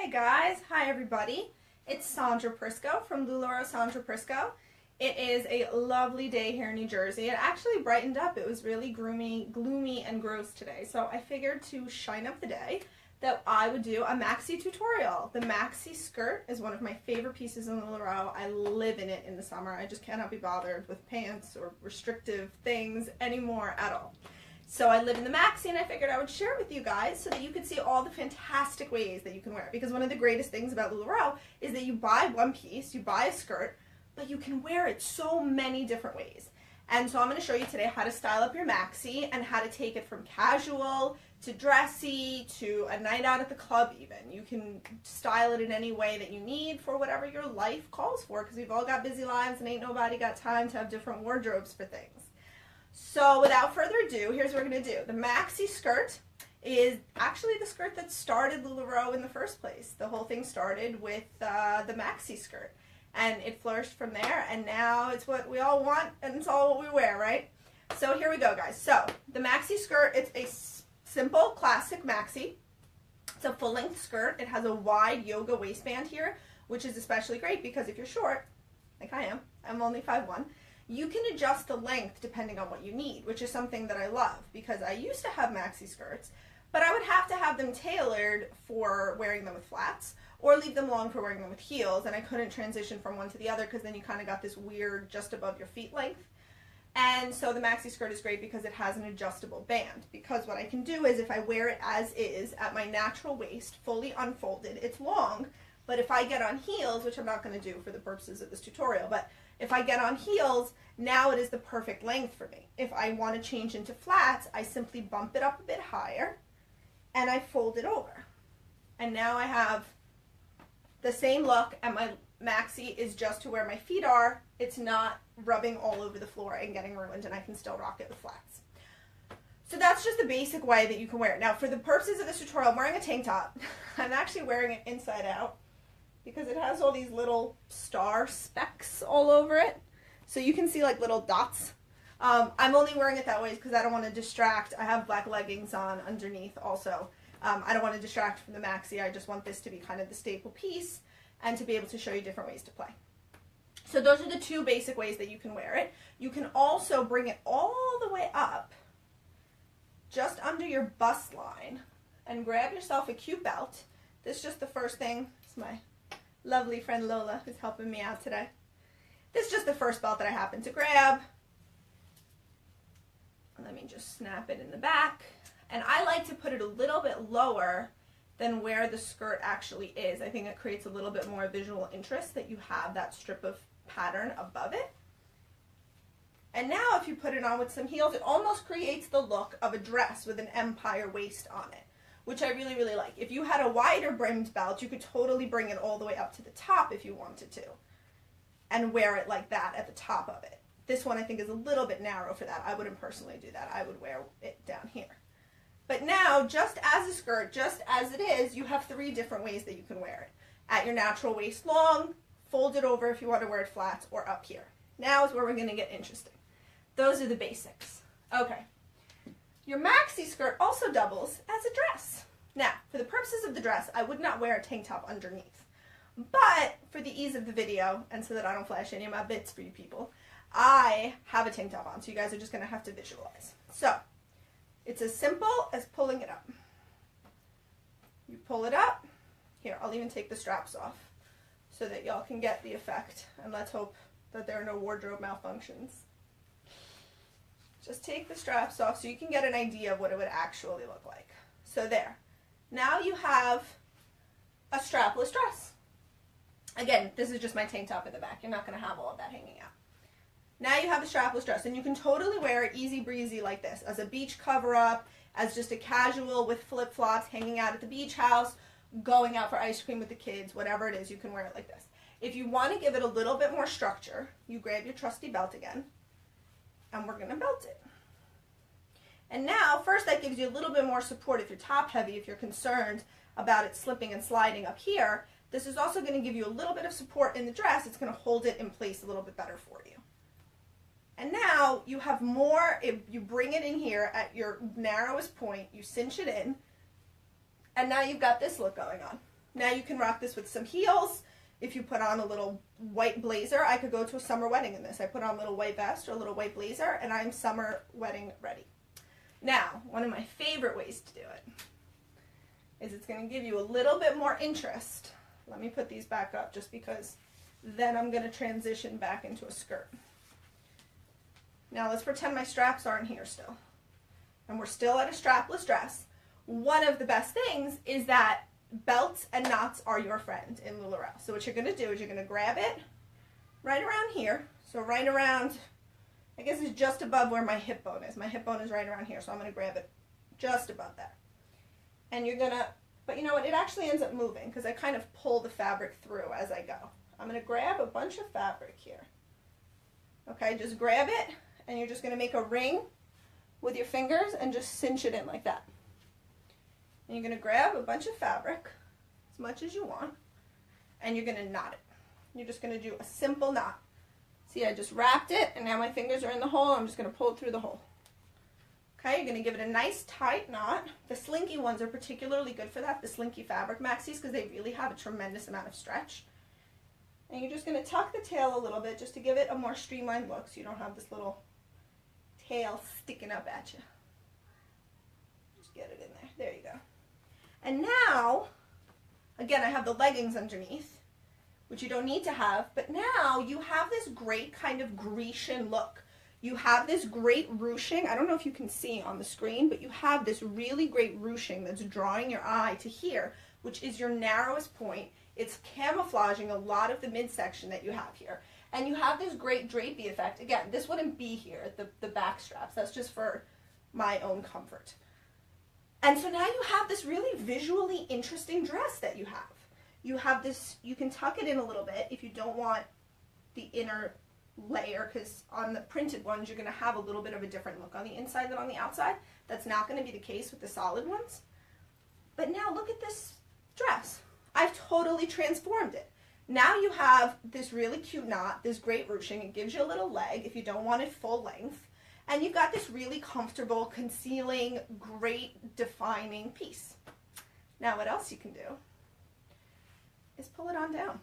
Hey guys, hi everybody. It's Sandra Prisco from Lularoe Sandra Prisco. It is a lovely day here in New Jersey. It actually brightened up. It was really gloomy and gross today. So I figured to shine up the day that I would do a maxi tutorial. The maxi skirt is one of my favorite pieces in Lularoe. I live in it in the summer. I just cannot be bothered with pants or restrictive things anymore at all. So I live in the maxi and I figured I would share it with you guys so that you could see all the fantastic ways that you can wear it. Because one of the greatest things about Lularoe is that you buy one piece, you buy a skirt, but you can wear it so many different ways. And so I'm going to show you today how to style up your maxi and how to take it from casual to dressy to a night out at the club even. You can style it in any way that you need for whatever your life calls for, because we've all got busy lives and ain't nobody got time to have different wardrobes for things. So without further ado, here's what we're going to do. The maxi skirt is actually the skirt that started Lularoe in the first place. The whole thing started with the maxi skirt, and it flourished from there, and now it's what we all want, and it's all what we wear, right? So here we go, guys. So the maxi skirt, it's a simple, classic maxi. It's a full-length skirt. It has a wide yoga waistband here, which is especially great because if you're short, like I am, I'm only 5'1", you can adjust the length depending on what you need, which is something that I love because I used to have maxi skirts, but I would have to have them tailored for wearing them with flats or leave them long for wearing them with heels, and I couldn't transition from one to the other because then you kind of got this weird just above your feet length. And so the maxi skirt is great because it has an adjustable band, because what I can do is if I wear it as is at my natural waist, fully unfolded, it's long, but if I get on heels, which I'm not going to do for the purposes of this tutorial, but if I get on heels, now it is the perfect length for me. If I want to change into flats, I simply bump it up a bit higher and I fold it over. And now I have the same look, and my maxi is just to where my feet are. It's not rubbing all over the floor and getting ruined, and I can still rock it with flats. So that's just the basic way that you can wear it. Now for the purposes of this tutorial, I'm wearing a tank top. I'm actually wearing it inside out, because it has all these little star specks all over it. So you can see like little dots. I'm only wearing it that way because I don't want to distract. I have black leggings on underneath also. I don't want to distract from the maxi. I just want this to be kind of the staple piece and to be able to show you different ways to play. So those are the two basic ways that you can wear it. You can also bring it all the way up just under your bust line and grab yourself a cute belt. This is just the first thing. It's my lovely friend Lola who's helping me out today. This is just the first belt that I happen to grab. Let me just snap it in the back. And I like to put it a little bit lower than where the skirt actually is. I think it creates a little bit more visual interest that you have that strip of pattern above it. And now if you put it on with some heels, it almost creates the look of a dress with an empire waist on it, which I really, really like. If you had a wider brimmed belt, you could totally bring it all the way up to the top if you wanted to and wear it like that at the top of it. This one I think is a little bit narrow for that. I wouldn't personally do that. I would wear it down here. But now, just as a skirt, just as it is, you have 3 different ways that you can wear it. At your natural waist long, fold it over if you want to wear it flats, or up here. Now is where we're going to get interesting. Those are the basics. Okay. Your maxi skirt also doubles as a dress. Now, for the purposes of the dress, I would not wear a tank top underneath. But for the ease of the video, and so that I don't flash any of my bits for you people, I have a tank top on, so you guys are just going to have to visualize. So, it's as simple as pulling it up. You pull it up. Here, I'll even take the straps off so that y'all can get the effect, and let's hope that there are no wardrobe malfunctions. Just take the straps off so you can get an idea of what it would actually look like. So there. Now you have a strapless dress. Again, this is just my tank top in the back. You're not going to have all of that hanging out. Now you have a strapless dress, and you can totally wear it easy breezy like this, as a beach cover-up, as just a casual with flip-flops, hanging out at the beach house, going out for ice cream with the kids, whatever it is, you can wear it like this. If you want to give it a little bit more structure, you grab your trusty belt again, and we're going to belt it. And now, first that gives you a little bit more support if you're top heavy, if you're concerned about it slipping and sliding up here. This is also going to give you a little bit of support in the dress. It's going to hold it in place a little bit better for you. And now you have more, you bring it in here at your narrowest point, you cinch it in, and now you've got this look going on. Now you can rock this with some heels. If you put on a little white blazer, I could go to a summer wedding in this. I put on a little white vest or a little white blazer, and I'm summer wedding ready. Now, one of my favorite ways to do it is it's going to give you a little bit more interest. Let me put these back up just because then I'm going to transition back into a skirt. Now let's pretend my straps aren't here still. And we're still at a strapless dress. One of the best things is that belts and knots are your friend in Lularoe. So what you're going to do is you're going to grab it right around here. So right around, I guess it's just above where my hip bone is. My hip bone is right around here, so I'm going to grab it just above that. And you're going to, but you know what, it actually ends up moving because I kind of pull the fabric through as I go. I'm going to grab a bunch of fabric here. Okay, just grab it, and you're just going to make a ring with your fingers and just cinch it in like that. And you're going to grab a bunch of fabric, as much as you want, and you're going to knot it. You're just going to do a simple knot. See, I just wrapped it, and now my fingers are in the hole. I'm just going to pull it through the hole. Okay, you're going to give it a nice tight knot. The slinky ones are particularly good for that, the slinky fabric maxis, because they really have a tremendous amount of stretch. And you're just going to tuck the tail a little bit just to give it a more streamlined look so you don't have this little tail sticking up at you. Just get it in there. There you go. And now, again, I have the leggings underneath, which you don't need to have, but now you have this great kind of Grecian look. You have this great ruching. I don't know if you can see on the screen, but you have this really great ruching that's drawing your eye to here, which is your narrowest point. It's camouflaging a lot of the midsection that you have here. And you have this great drapey effect. Again, this wouldn't be here, the back straps. That's just for my own comfort. And so now you have this really visually interesting dress that you have. You have this, you can tuck it in a little bit if you don't want the inner layer, because on the printed ones you're going to have a little bit of a different look on the inside than on the outside. That's not going to be the case with the solid ones. But now look at this dress. I've totally transformed it. Now you have this really cute knot, this great ruching. It gives you a little leg if you don't want it full length. And you've got this really comfortable, concealing, great defining piece. Now what else you can do is pull it on down.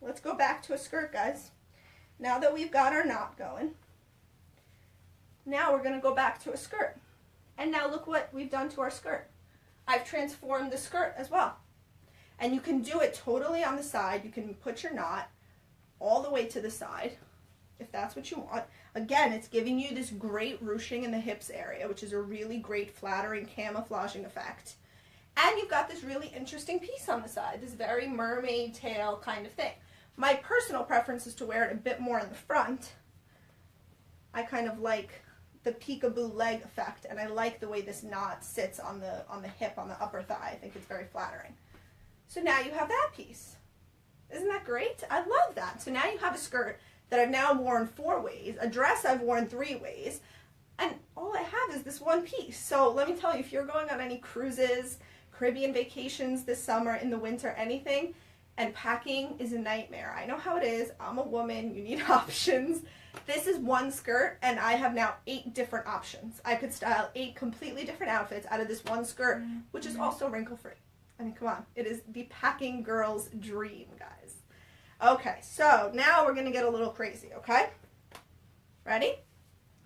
Let's go back to a skirt, guys. Now that we've got our knot going, now we're going to go back to a skirt. And now look what we've done to our skirt. I've transformed the skirt as well. And you can do it totally on the side. You can put your knot all the way to the side, if that's what you want. Again, it's giving you this great ruching in the hips area, which is a really great flattering camouflaging effect. And you've got this really interesting piece on the side, this very mermaid tail kind of thing. My personal preference is to wear it a bit more in the front. I kind of like the peekaboo leg effect, and I like the way this knot sits on the hip, on the upper thigh. I think it's very flattering. So now you have that piece. Isn't that great? I love that. So now you have a skirt that I've now worn 4 ways, a dress I've worn 3 ways, and all I have is this one piece. So let me tell you, if you're going on any cruises, Caribbean vacations this summer, in the winter, anything, and packing is a nightmare. I know how it is. I'm a woman. You need options. This is one skirt, and I have now 8 different options. I could style 8 completely different outfits out of this one skirt, which is also wrinkle-free. I mean, come on. It is the packing girl's dream, guys. Okay, so now we're going to get a little crazy, okay? Ready?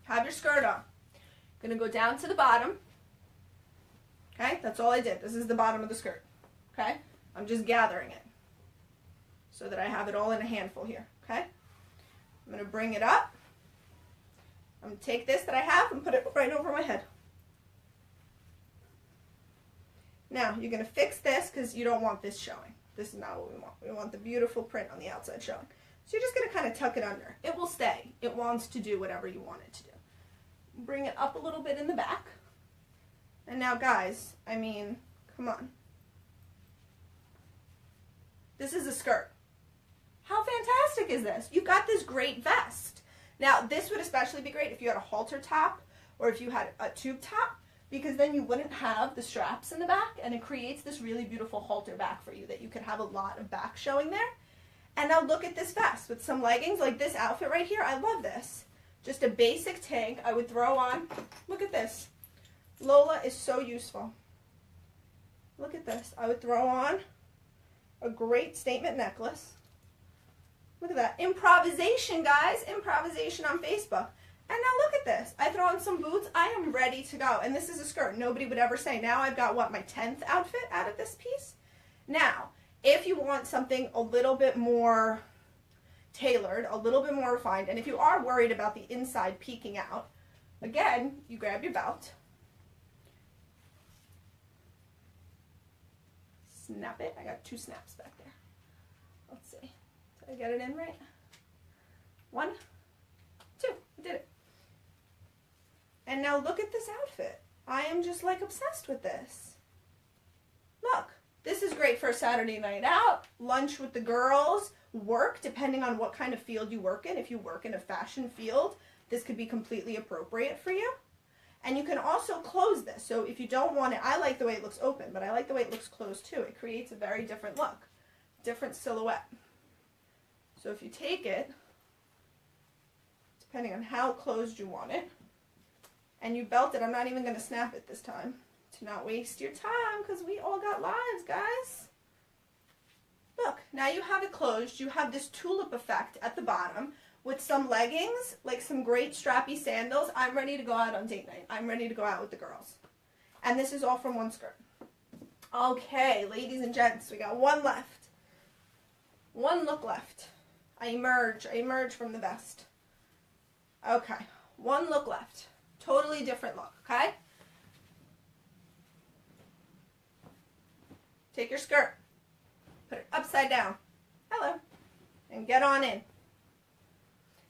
Have your skirt on. Going to go down to the bottom. Okay, that's all I did. This is the bottom of the skirt. Okay? I'm just gathering it so that I have it all in a handful here. Okay? I'm going to bring it up. I'm going to take this that I have and put it right over my head. Now, you're going to fix this because you don't want this showing. This is not what we want. We want the beautiful print on the outside showing. So you're just going to kind of tuck it under. It will stay. It wants to do whatever you want it to do. Bring it up a little bit in the back. And now, guys, I mean, come on. This is a skirt. How fantastic is this? You've got this great vest. Now, this would especially be great if you had a halter top or if you had a tube top, because then you wouldn't have the straps in the back, and it creates this really beautiful halter back for you that you could have a lot of back showing there. And now look at this vest with some leggings, like this outfit right here. I love this. Just a basic tank I would throw on. Look at this. Lola is so useful. Look at this. I would throw on A great statement necklace. Look at that. Improvisation, guys. Improvisation on Facebook. And now look at this. I throw on some boots. I am ready to go. And this is a skirt. Nobody would ever say, now I've got, what, my 10th outfit out of this piece? Now, if you want something a little bit more tailored, a little bit more refined, and if you are worried about the inside peeking out, again, you grab your belt. Snap it. I got 2 snaps back there. Let's see. Did I get it in right? 1, 2. I did it. And now look at this outfit. I am just like obsessed with this. Look. This is great for a Saturday night out, lunch with the girls, work, depending on what kind of field you work in. If you work in a fashion field, this could be completely appropriate for you. And you can also close this. So if you don't want it, I like the way it looks open, but I like the way it looks closed too. It creates a very different look, different silhouette. So if you take it, depending on how closed you want it, and you belt it, I'm not even going to snap it this time to not waste your time because we all got lives, guys. Look, now you have it closed. You have this tulip effect at the bottom with some leggings, like some great strappy sandals. I'm ready to go out on date night. I'm ready to go out with the girls. And this is all from one skirt. Okay, ladies and gents, we got one left. One look left. I emerge from the vest. Okay, one look left. Totally different look, okay? Take your skirt, put it upside down. Hello. And get on in.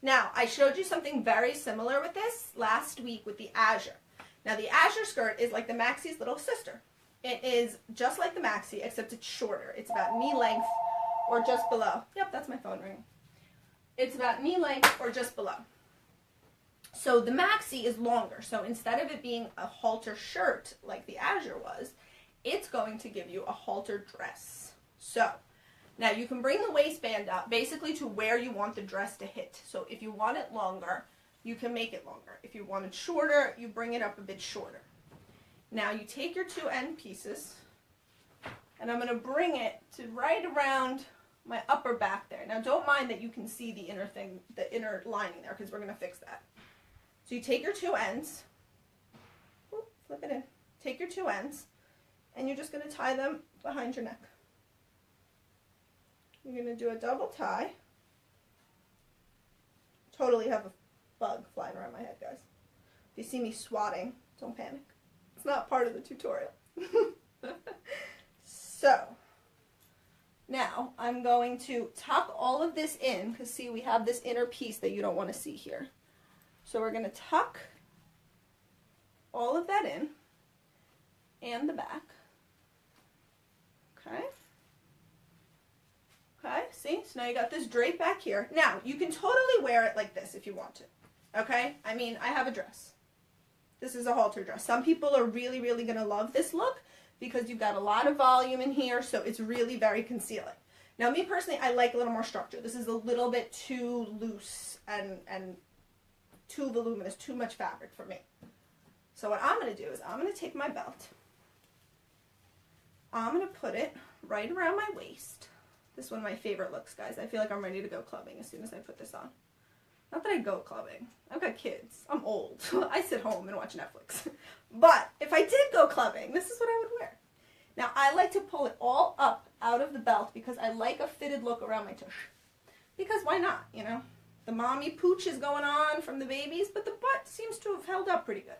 Now, I showed you something very similar with this last week with the Azure. Now, the Azure skirt is like the Maxi's little sister. It is just like the Maxi, except it's shorter. It's about knee length or just below. Yep, that's my phone ringing. It's about knee length or just below. So the Maxi is longer. So instead of it being a halter shirt like the Azure was, it's going to give you a halter dress. So now you can bring the waistband up basically to where you want the dress to hit. So if you want it longer, you can make it longer. If you want it shorter, you bring it up a bit shorter. Now you take your 2 end pieces, and I'm going to bring it to right around my upper back there. Now don't mind that you can see the inner thing, the inner lining there, because we're going to fix that. So you take your 2 ends, flip it in, take your 2 ends, and you're just going to tie them behind your neck. You're going to do a double tie. Totally have a bug flying around my head, guys. If you see me swatting, don't panic. It's not part of the tutorial. So, now I'm going to tuck all of this in, because see, we have this inner piece that you don't want to see here. So we're going to tuck all of that in, and the back. Okay. Okay, see? So now you got this drape back here. Now, you can totally wear it like this if you want to. Okay? I mean, I have a dress. This is a halter dress. Some people are really, really going to love this look because you've got a lot of volume in here, so it's really very concealing. Now, me personally, I like a little more structure. This is a little bit too loose and too voluminous, too much fabric for me. So what I'm going to do is I'm going to take my belt. I'm going to put it right around my waist. This is one of my favorite looks, guys. I feel like I'm ready to go clubbing as soon as I put this on. Not that I go clubbing. I've got kids. I'm old. I sit home and watch Netflix. But if I did go clubbing, this is what I would wear. Now, I like to pull it all up out of the belt because I like a fitted look around my tush. Because why not, you know? The mommy pooch is going on from the babies, but the butt seems to have held up pretty good.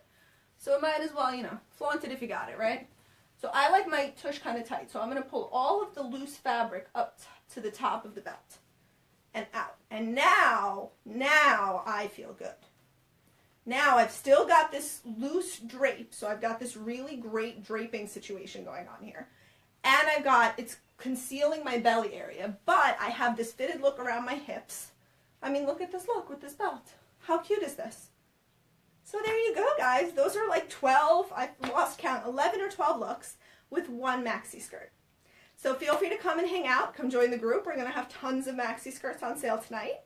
So it might as well, you know, flaunt it if you got it, right? So I like my tush kind of tight. So I'm going to pull all of the loose fabric up to the top of the belt and out. And now I feel good. Now I've still got this loose drape, so I've got this really great draping situation going on here. And I've got, it's concealing my belly area, but I have this fitted look around my hips. I mean, look at this look with this belt. How cute is this? So there you go, guys. Those are like 12, I've lost count, 11 or 12 looks with one maxi skirt. So feel free to come and hang out. Come join the group. We're going to have tons of maxi skirts on sale tonight.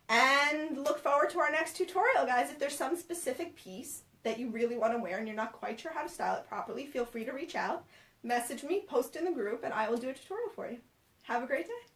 And look forward to our next tutorial, guys. If there's some specific piece that you really want to wear and you're not quite sure how to style it properly, feel free to reach out, message me, post in the group, and I will do a tutorial for you. Have a great day.